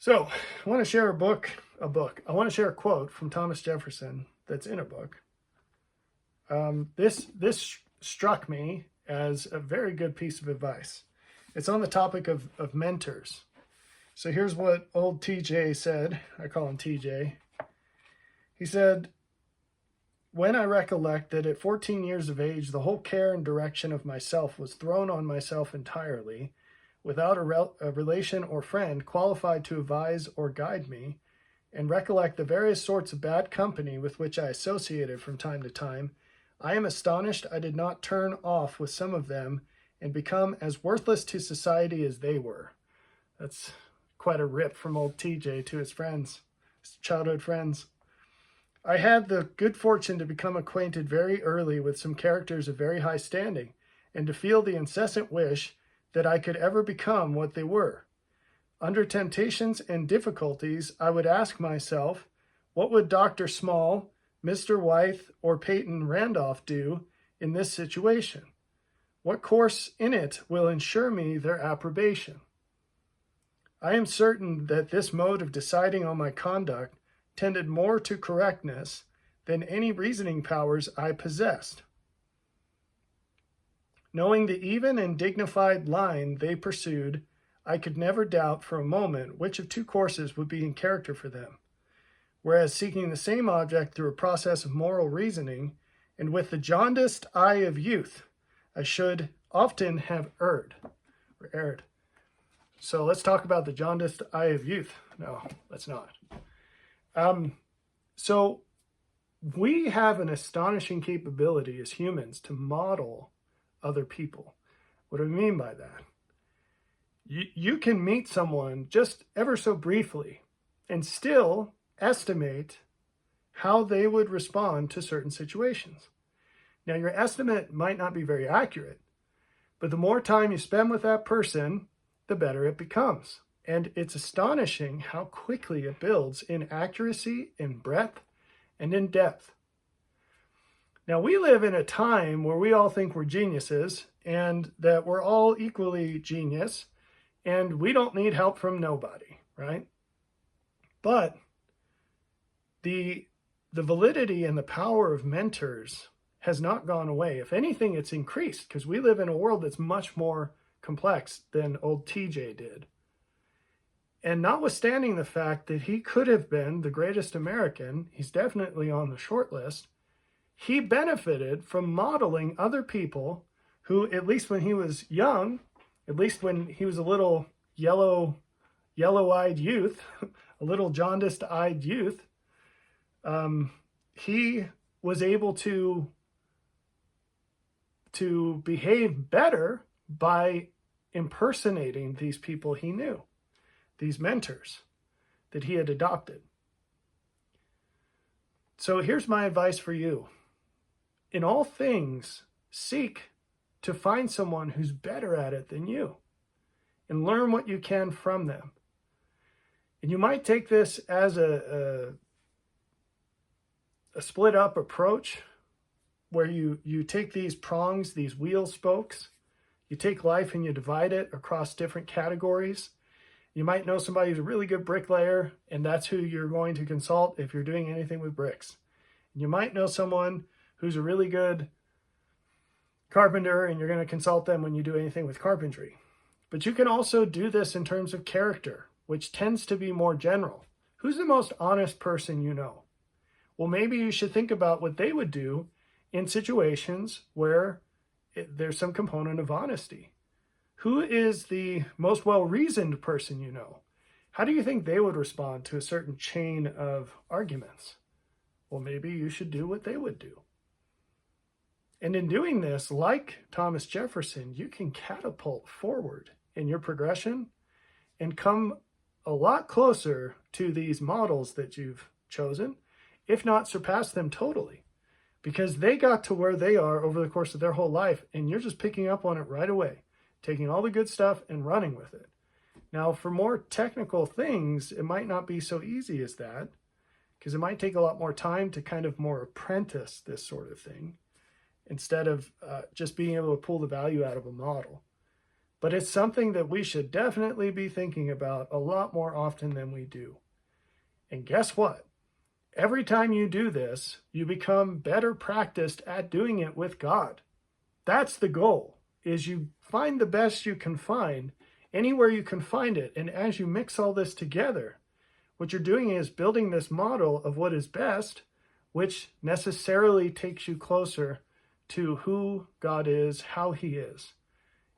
So I want to share a book. I want to share a quote from Thomas Jefferson that's in a book. This struck me as a very good piece of advice. It's on the topic of mentors. So here's what old TJ said. I call him TJ. He said, "When I recollect that at 14 years of age, the whole care and direction of myself was thrown on myself entirely, without a relation or friend qualified to advise or guide me, and recollect the various sorts of bad company with which I associated from time to time, I am astonished I did not turn off with some of them and become as worthless to society as they were." That's quite a rip from old TJ to his friends, his childhood friends. "I had the good fortune to become acquainted very early with some characters of very high standing, and to feel the incessant wish that I could ever become what they were. Under temptations and difficulties, I would ask myself, what would Dr. Small, Mr. Wythe, or Peyton Randolph do in this situation? What course in it will ensure me their approbation? I am certain that this mode of deciding on my conduct tended more to correctness than any reasoning powers I possessed. Knowing the even and dignified line they pursued, I could never doubt for a moment which of two courses would be in character for them, whereas seeking the same object through a process of moral reasoning, and with the jaundiced eye of youth, I should often have erred." So let's talk about the jaundiced eye of youth. No, let's not. So we have an astonishing capability as humans to model other people. What do I mean by that? You can meet someone just ever so briefly and still estimate how they would respond to certain situations. Now, your estimate might not be very accurate, but the more time you spend with that person, the better it becomes. And it's astonishing how quickly it builds in accuracy, in breadth, and in depth. Now, we live in a time where we all think we're geniuses and that we're all equally genius and we don't need help from nobody, right? But the validity and the power of mentors has not gone away. If anything, it's increased because we live in a world that's much more complex than old TJ did. And notwithstanding the fact that he could have been the greatest American, he's definitely on the short list, he benefited from modeling other people who, at least when he was young, at least when he was a little yellow-eyed youth, a little jaundiced-eyed youth, he was able to behave better by impersonating these people he knew, these mentors that he had adopted. So here's my advice for you. In all things, seek to find someone who's better at it than you and learn what you can from them. And you might take this as a split up approach where you take these prongs, these wheel spokes, you take life and you divide it across different categories. You might know somebody who's a really good bricklayer, and that's who you're going to consult if you're doing anything with bricks. You might know someone who's a really good carpenter, and you're going to consult them when you do anything with carpentry. But you can also do this in terms of character, which tends to be more general. Who's the most honest person you know? Well, maybe you should think about what they would do in situations where there's some component of honesty. Who is the most well-reasoned person you know? How do you think they would respond to a certain chain of arguments? Well, maybe you should do what they would do. And in doing this, like Thomas Jefferson, you can catapult forward in your progression and come a lot closer to these models that you've chosen, if not surpass them totally, because they got to where they are over the course of their whole life, and you're just picking up on it right away, taking all the good stuff and running with it. Now, for more technical things, it might not be so easy as that, because it might take a lot more time to kind of more apprentice this sort of thing, instead of just being able to pull the value out of a model. but it's something that we should definitely be thinking about a lot more often than we do. And guess what? Every time you do this, you become better practiced at doing it with God. That's the goal, is you find the best you can find anywhere you can find it. And as you mix all this together, what you're doing is building this model of what is best, which necessarily takes you closer to who God is, how he is,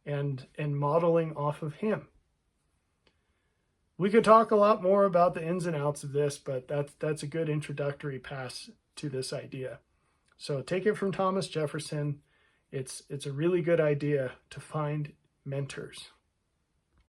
and modeling off of him. We could talk a lot more about the ins and outs of this, but that's a good introductory pass to this idea. So take it from Thomas Jefferson. It's a really good idea to find mentors.